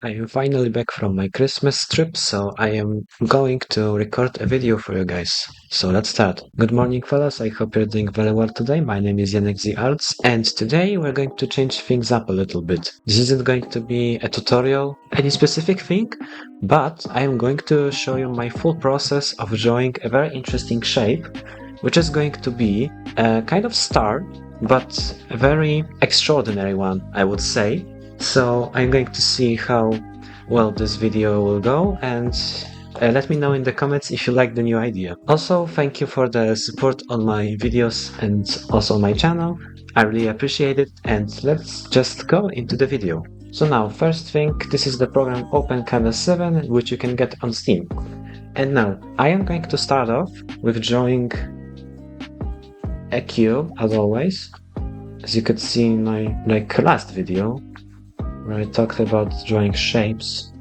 I am finally back from my Christmas trip, so I am going to record a video for you guys. So let's start. Good morning, fellas. I hope you're doing very well today. My name is Janek Z Arts, and today we're going to change things up a little bit. This isn't going to be a tutorial, any specific thing, but I am going to show you my full process of drawing a very interesting shape, which is going to be a kind of star, but a very extraordinary one, I would say. So I'm going to see how well this video will go, and let me know in the comments if you like the new idea. Also, thank you for the support on my videos and also on my channel. I really appreciate it, and let's just go into the video. So now, first thing, this is the program OpenCanvas 7, which you can get on Steam. And now, I am going to start off with drawing a cube, as always. As you could see in my last video, where I talked about drawing shapes.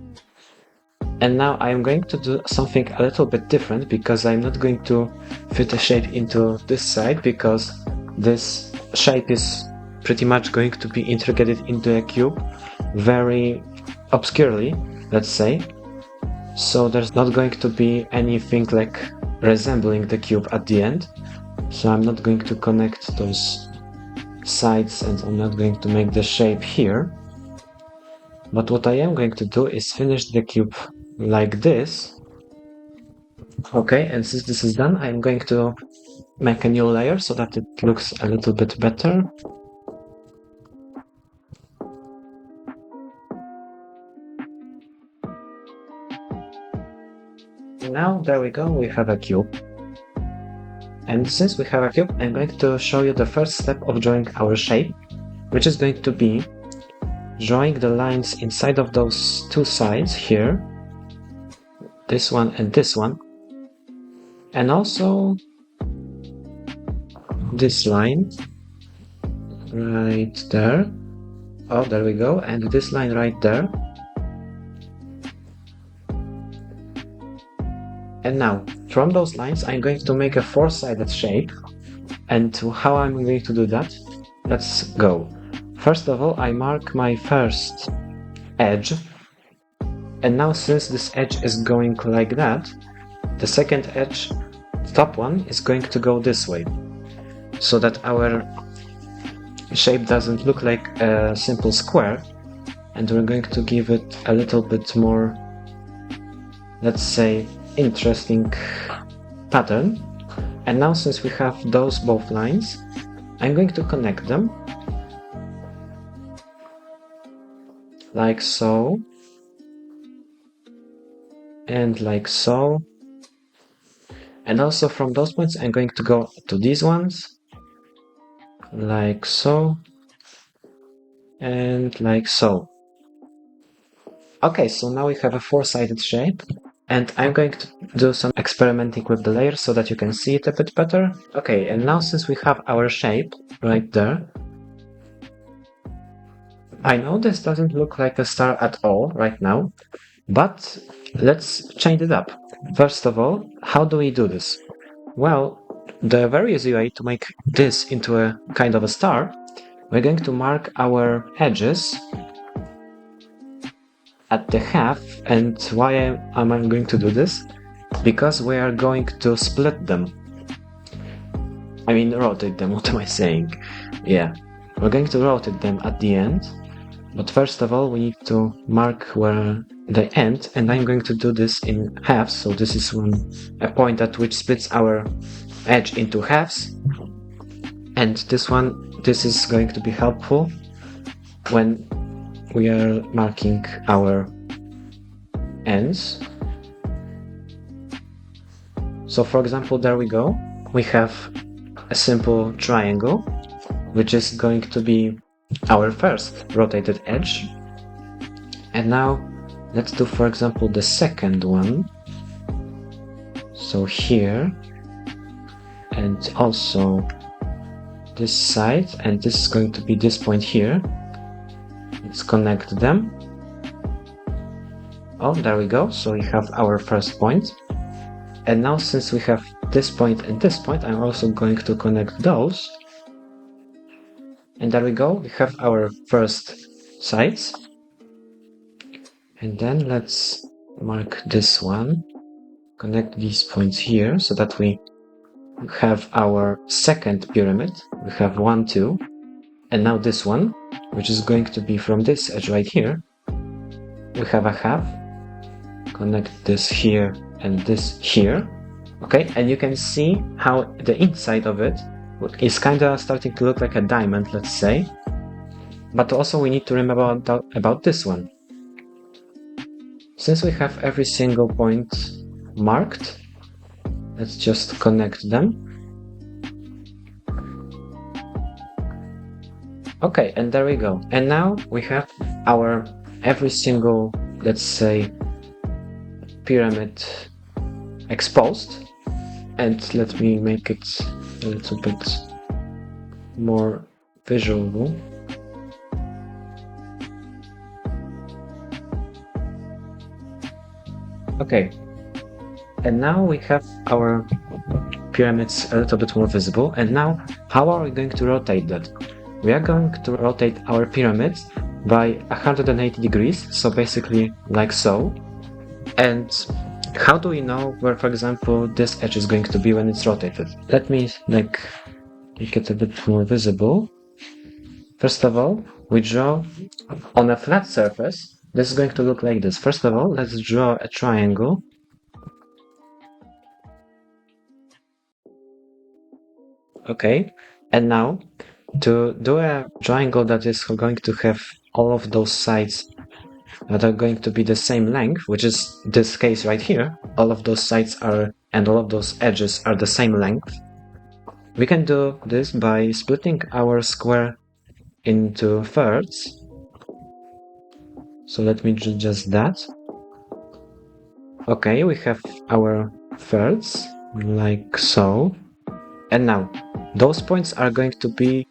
And now I'm going to do something a little bit different, because I'm not going to fit a shape into this side, because this shape is pretty much going to be integrated into a cube very obscurely, let's say. So there's not going to be anything like resembling the cube at the end. So I'm not going to connect those sides, and I'm not going to make the shape here. But what I am going to do is finish the cube like this. Okay, and since this is done, I'm going to make a new layer so that it looks a little bit better. Now, there we go, we have a cube. And since we have a cube, I'm going to show you the first step of drawing our shape, which is going to be drawing the lines inside of those two sides here, this one and this one, and also this line right there. Oh, there we go, and this line right there. And now, from those lines, I'm going to make a four-sided shape. And how I'm going to do that? Let's go. First of all, I mark my first edge. And now, since this edge is going like that, the second edge, the top one, is going to go this way, so that our shape doesn't look like a simple square, and we're going to give it a little bit more, let's say, interesting pattern. And now, since we have those both lines, I'm going to connect them like so, and like so. And also from those points, I'm going to go to these ones, like so, and like so. Okay, so now we have a four-sided shape, and I'm going to do some experimenting with the layers so that you can see it a bit better. Okay, and now since we have our shape right there, I know this doesn't look like a star at all right now, but let's change it up. First of all, how do we do this? Well, the very easy way to make this into a kind of a star, we're going to mark our edges at the half. And why am I going to do this? Because we are going to split them. I mean, rotate them, what am I saying? Yeah, we're going to rotate them at the end. But first of all, we need to mark where they end, and I'm going to do this in halves. So this is a point at which splits our edge into halves. And this is going to be helpful when we are marking our ends. So for example, there we go. We have a simple triangle, which is going to be our first rotated edge. And now let's do, for example, the second one. So here, and also this side, and this is going to be this point here. Let's connect them. Oh, there we go. So we have our first point. And now, since we have this point and this point, I'm also going to connect those. And there we go. We have our first sides. And then let's mark this one, connect these points here so that we have our second pyramid. We have 1, 2, and now this one, which is going to be from this edge right here. We have a half, connect this here and this here. Okay, and you can see how the inside of it is kind of starting to look like a diamond, let's say. But also we need to remember about this one. Since we have every single point marked, let's just connect them. Okay, and there we go. And now we have our every single, let's say, pyramid exposed. And let me make it a little bit more visual. Okay, and now we have our pyramids a little bit more visible. And now, how are we going to rotate that? We are going to rotate our pyramids by 180 degrees, so basically like so. And how do we know where, for example, this edge is going to be when it's rotated? Let me make it a bit more visible. First of all, we draw on a flat surface. This is going to look like this. First of all, let's draw a triangle. Okay, and now to do a triangle that is going to have all of those sides that are going to be the same length, which is this case right here, all of those sides are and all of those edges are the same length. We can do this by splitting our square into thirds. So let me do just that. Okay, we have our thirds, like so. And now, those points are going to be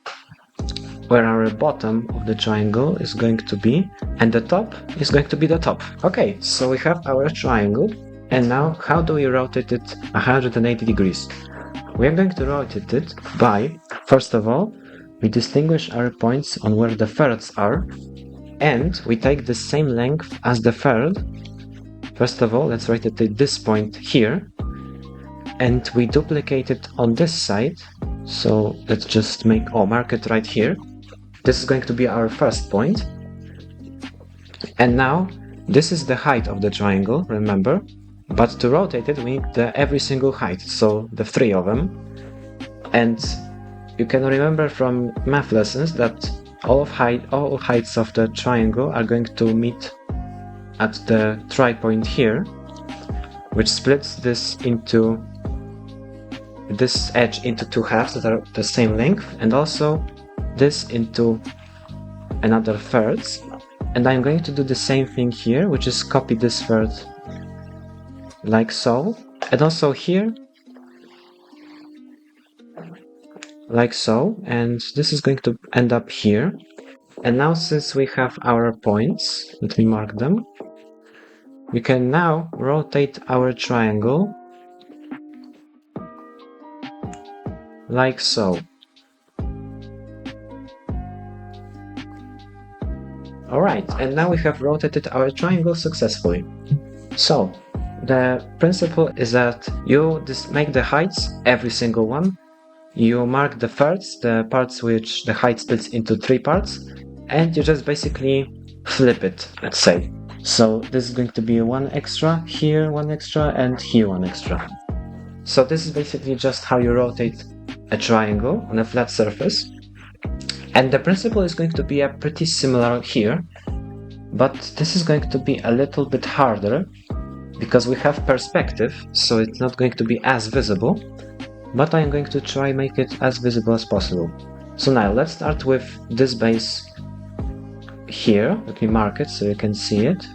where our bottom of the triangle is going to be, and the top is going to be the top. Okay, so we have our triangle, and now how do we rotate it 180 degrees? We are going to rotate it by, first of all, we distinguish our points on where the thirds are, and we take the same length as the third. First of all, let's rotate this point here, and we duplicate it on this side. So let's just mark it right here. This is going to be our first point. And now, this is the height of the triangle, remember? But to rotate it, we need every single height, so the 3 of them. And you can remember from math lessons that all heights of the triangle are going to meet at the tri-point here, which splits this edge into 2 halves that are the same length, and also this into another thirds. And I'm going to do the same thing here, which is copy this third like so, and also here like so, and this is going to end up here. And now, since we have our points, let me mark them, we can now rotate our triangle like so. Alright, and now we have rotated our triangle successfully. So, the principle is that you just make the heights, every single one, you mark the thirds, the parts which the height splits into 3 parts, and you just basically flip it, let's say. So this is going to be 1 extra, here 1 extra, and here 1 extra. So this is basically just how you rotate a triangle on a flat surface. And the principle is going to be pretty similar here, but this is going to be a little bit harder because we have perspective, so it's not going to be as visible, but I'm going to try make it as visible as possible. So now let's start with this base here. Let me mark it so you can see it.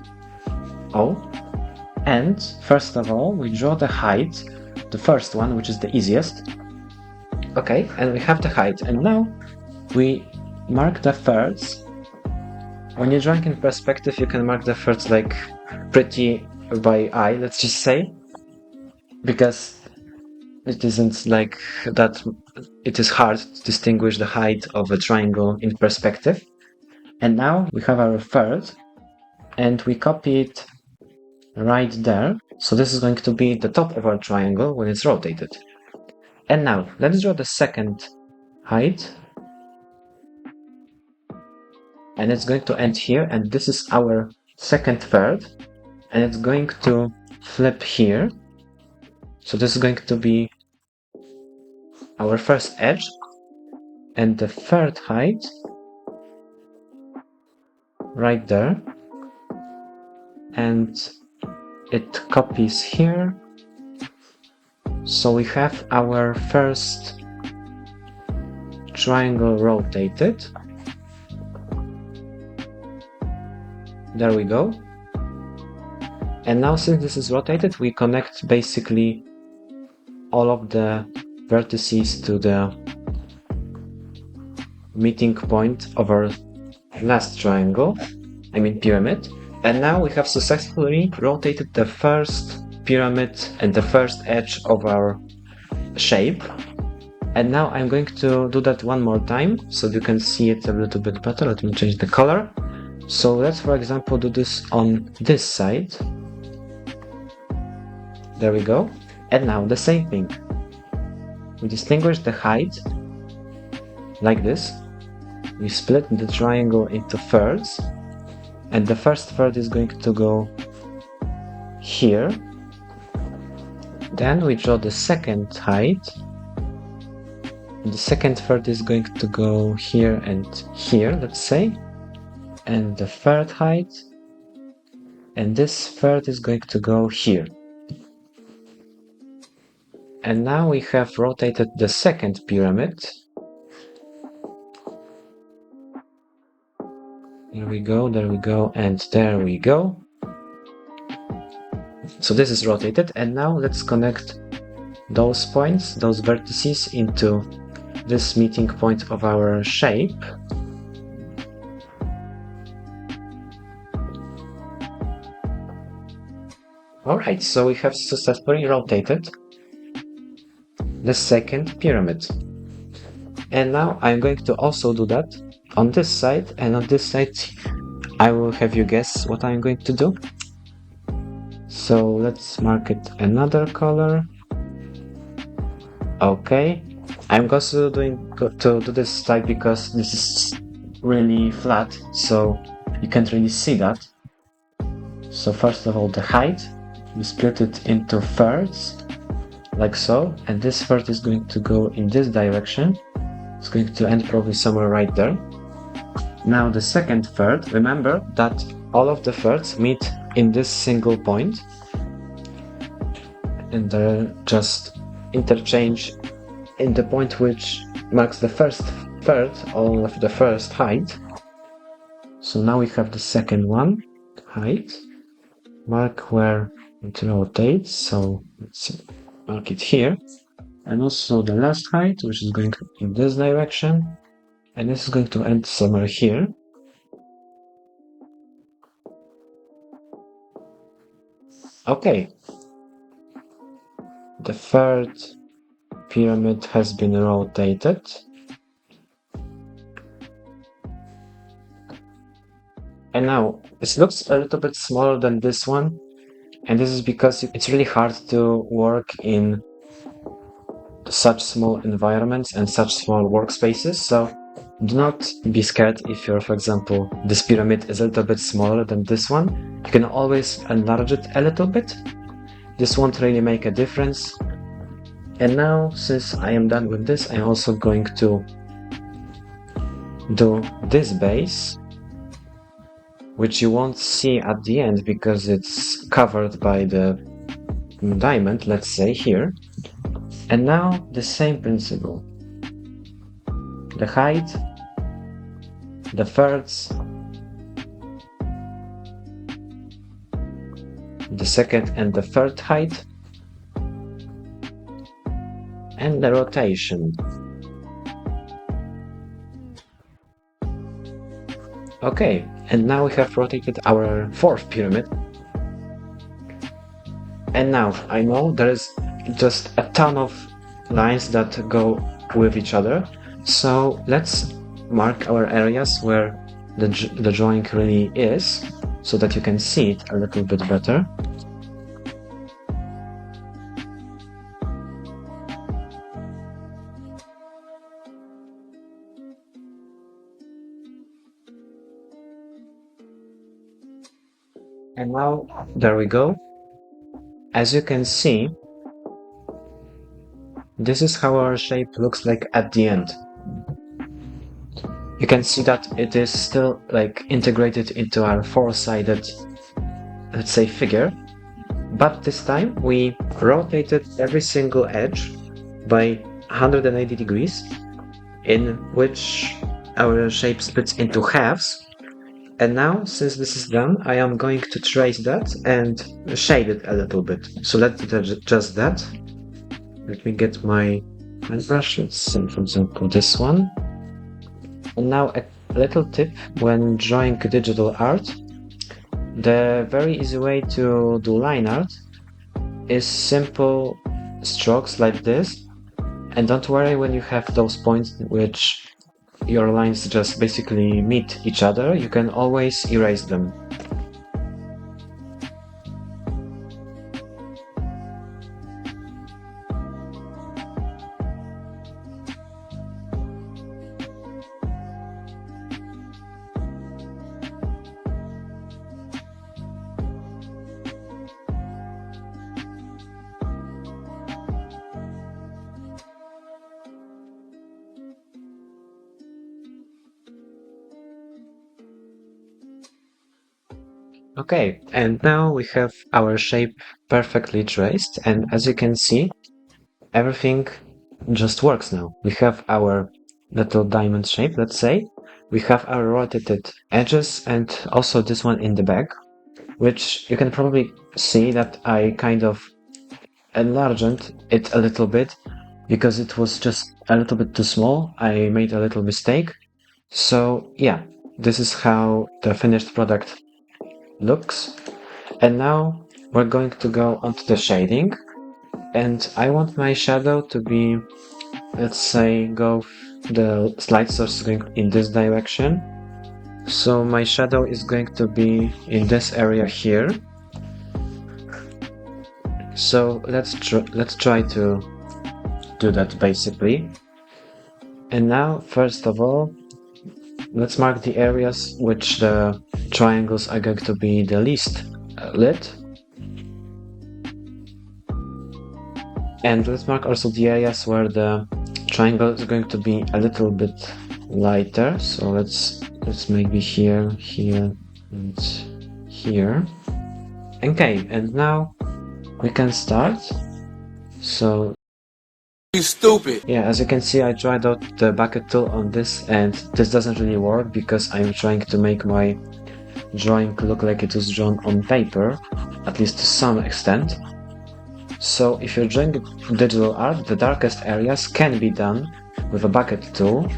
And first of all, we draw the height, the first one, which is the easiest. Okay, and we have the height, and now we mark the thirds. When you're drawing in perspective, you can mark the thirds like pretty by eye, let's just say, because it isn't like that. It is hard to distinguish the height of a triangle in perspective. And now we have our third, and we copy it right there. So this is going to be the top of our triangle when it's rotated. And now let's draw the second height, and it's going to end here, and this is our second third, and it's going to flip here. So this is going to be our first edge, and the third height right there, and it copies here. So we have our first triangle rotated. There we go. And now, since this is rotated, we connect basically all of the vertices to the meeting point of our last triangle, I mean pyramid. And now we have successfully rotated the first pyramid and the first edge of our shape. And now I'm going to do that one more time so you can see it a little bit better. Let me change the color. So let's, for example, do this on this side. There we go. And now the same thing. We distinguish the height like this. We split the triangle into thirds, and the first third is going to go here. Then we draw the second height. The second third is going to go here and here, let's say. And the third height. And this third is going to go here. And now we have rotated the second pyramid. There we go, and there we go. So this is rotated, and now let's connect those points, those vertices, into this meeting point of our shape. Alright, so we have successfully rotated the second pyramid. And now I'm going to also do that on this side, and on this side I will have you guess what I'm going to do. So let's mark it another color. Okay, I'm also going to do this type because this is really flat, so you can't really see that. So first of all, the height, we split it into thirds, like so, and this third is going to go in this direction. It's going to end probably somewhere right there. Now the second third, remember that all of the thirds meet in this single point, and they're just interchange in the point which marks the first third, all of the first height. So now we have the second one, height, mark where it rotates, so let's mark it here, and also the last height, which is going in this direction, and this is going to end somewhere here. Okay, the third pyramid has been rotated. And now it looks a little bit smaller than this one, and this is because it's really hard to work in such small environments and such small workspaces. So do not be scared if you're, for example, this pyramid is a little bit smaller than this one. You can always enlarge it a little bit. This won't really make a difference. And now, since I am done with this, I'm also going to do this base, which you won't see at the end because it's covered by the diamond, let's say here. And now the same principle. The height, the thirds, the second and the third height, and the rotation. Okay, and now we have rotated our fourth pyramid. And now I know there is just a ton of lines that go with each other. So let's mark our areas where the drawing really is. so that you can see it a little bit better. And now, there we go. As you can see, this is how our shape looks like at the end. You can see that it is still like integrated into our four-sided, let's say, figure. But this time we rotated every single edge by 180 degrees, in which our shape splits into halves. And now, since this is done, I am going to trace that and shade it a little bit. So let's do just that. Let me get my brush. Let's say, for example, this one. And now a little tip when drawing digital art. The very easy way to do line art is simple strokes like this. And don't worry when you have those points which your lines just basically meet each other, you can always erase them. Okay, and now we have our shape perfectly traced, and as you can see, everything just works now. We have our little diamond shape, let's say. We have our rotated edges and also this one in the back, which you can probably see that I kind of enlarged it a little bit because it was just a little bit too small. I made a little mistake. So yeah, this is how the finished product looks. And now we're going to go onto the shading. And I want my shadow to be, let's say, the light source going in this direction. So my shadow is going to be in this area here. So let's try to do that basically. And now, first of all, let's mark the areas which the triangles are going to be the least lit. And let's mark also the areas where the triangle is going to be a little bit lighter. So let's maybe here, and here. Okay, and now we can start. So You stupid. yeah, as you can see, I tried out the bucket tool on this, and this doesn't really work because I'm trying to make my drawing look like it was drawn on paper, at least to some extent. So if you're drawing digital art, the darkest areas can be done with a bucket tool,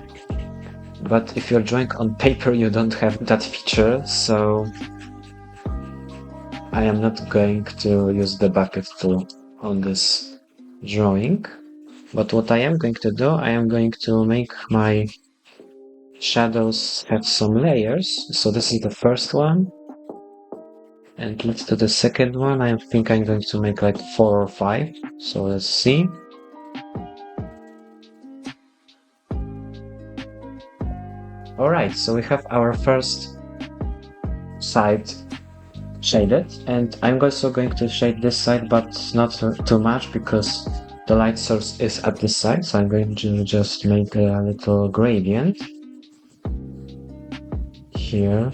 but if you're drawing on paper, you don't have that feature, so I am not going to use the bucket tool on this drawing. But what I am going to do, I am going to make my shadows have some layers. So this is the first one. And let's do the second one. I think I'm going to make like 4 or 5. So let's see. Alright, so we have our first side shaded. And I'm also going to shade this side, but not too much because the light source is at this side. So I'm going to just make a little gradient. Here,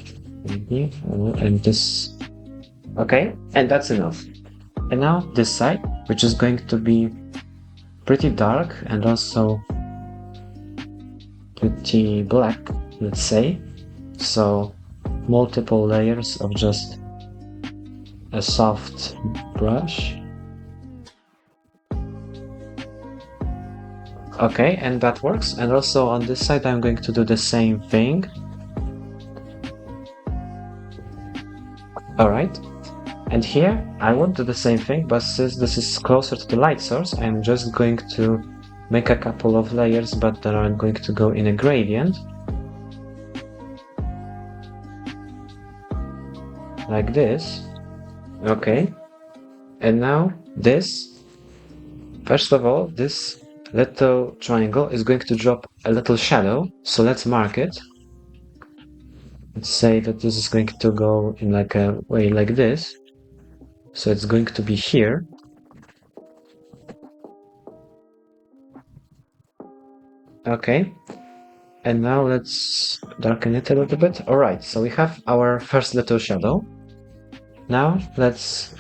maybe, and this. Okay, and that's enough. And now this side, which is going to be pretty dark and also pretty black, let's say. So multiple layers of just a soft brush. Okay, and that works. And also on this side, I'm going to do the same thing. Alright. And here, I won't do the same thing, but since this is closer to the light source, I'm just going to make a couple of layers, but then I'm going to go in a gradient. like this. Okay, and now this. First of all, this little triangle is going to drop a little shadow, so let's mark it. Let's say that this is going to go in like a way like this. So it's going to be here. Okay, and now let's darken it a little bit. Alright, so we have our first little shadow. Now let's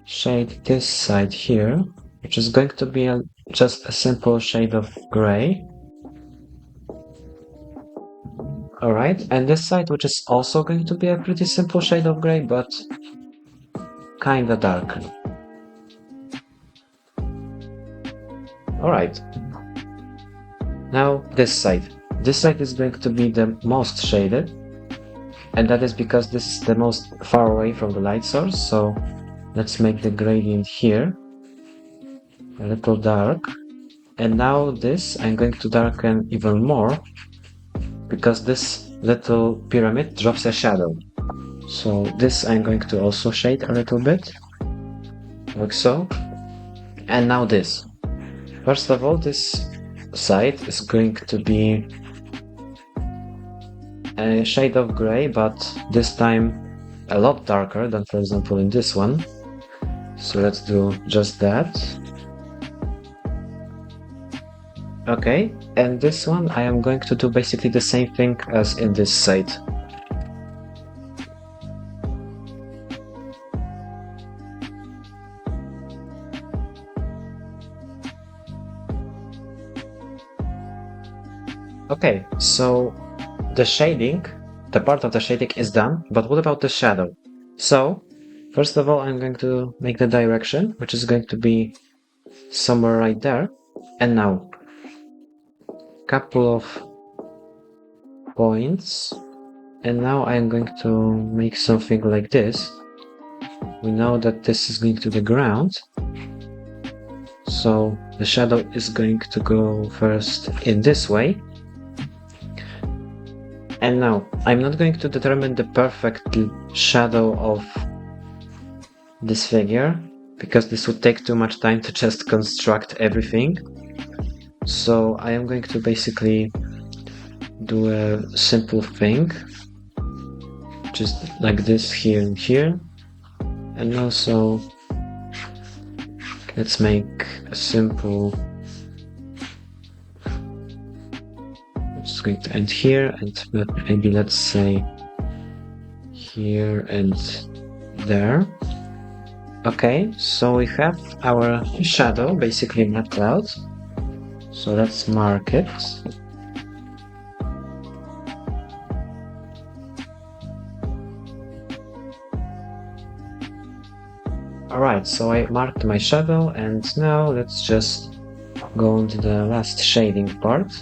shade this side here, which is going to be just a simple shade of gray. Alright, and this side, which is also going to be a pretty simple shade of gray, but kinda dark. Alright. Now this side. This side is going to be the most shaded, and that is because this is the most far away from the light source, so let's make the gradient here a little dark. And now this I'm going to darken even more, because this little pyramid drops a shadow. So this I'm going to also shade a little bit, like so. And now this. First of all, this side is going to be a shade of gray, but this time a lot darker than, for example, in this one. So let's do just that. Okay, and this one I am going to do basically the same thing as in this side. Okay, so the shading, the part of the shading is done, but what about the shadow? So, first of all, I'm going to make the direction, which is going to be somewhere right there. And now, couple of points. And now I'm going to make something like this. We know that this is going to the ground. So the shadow is going to go first in this way. And now, I'm not going to determine the perfect shadow of this figure, because this would take too much time to just construct everything. So I am going to basically do a simple thing, just like this here and here. And also, let's make a simple... It's going to end here, and maybe let's say here and there. Okay, so we have our shadow basically mapped out. So let's mark it. Alright, so I marked my shadow, and now let's just go on to the last shading part.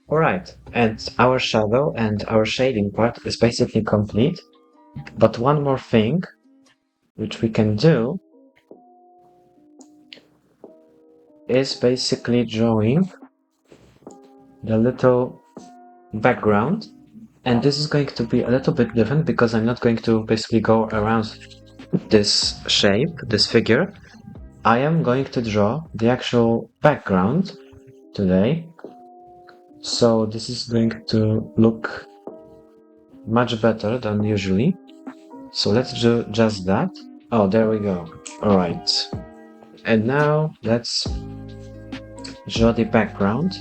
Alright, and our shadow and our shading part is basically complete. But one more thing, which we can do, is basically drawing the little background. And this is going to be a little bit different, because I'm not going to basically go around this shape, this figure. I am going to draw the actual background today. So this is going to look much better than usually. So let's do just that. Oh, there we go. Alright. And now let's draw the background.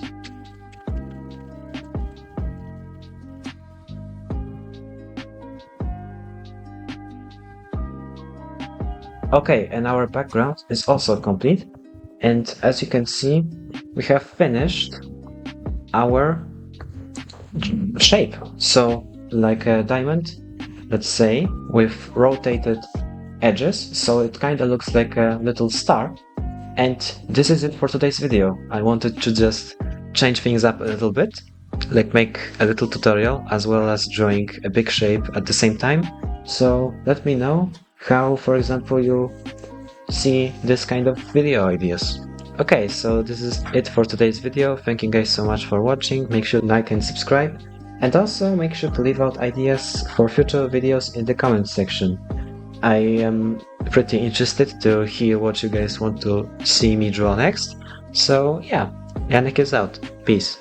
Okay, and our background is also complete. And as you can see, we have finished our shape. So, like a diamond, let's say, with rotated edges, so it kind of looks like a little star. And this is it for today's video. I wanted to just change things up a little bit, like make a little tutorial as well as drawing a big shape at the same time. So let me know how, for example, you see this kind of video ideas. Okay, so this is it for today's video. Thank you guys so much for watching. Make sure to like and subscribe. And also make sure to leave out ideas for future videos in the comments section. I am pretty interested to hear what you guys want to see me draw next. So yeah, Yannick is out. Peace.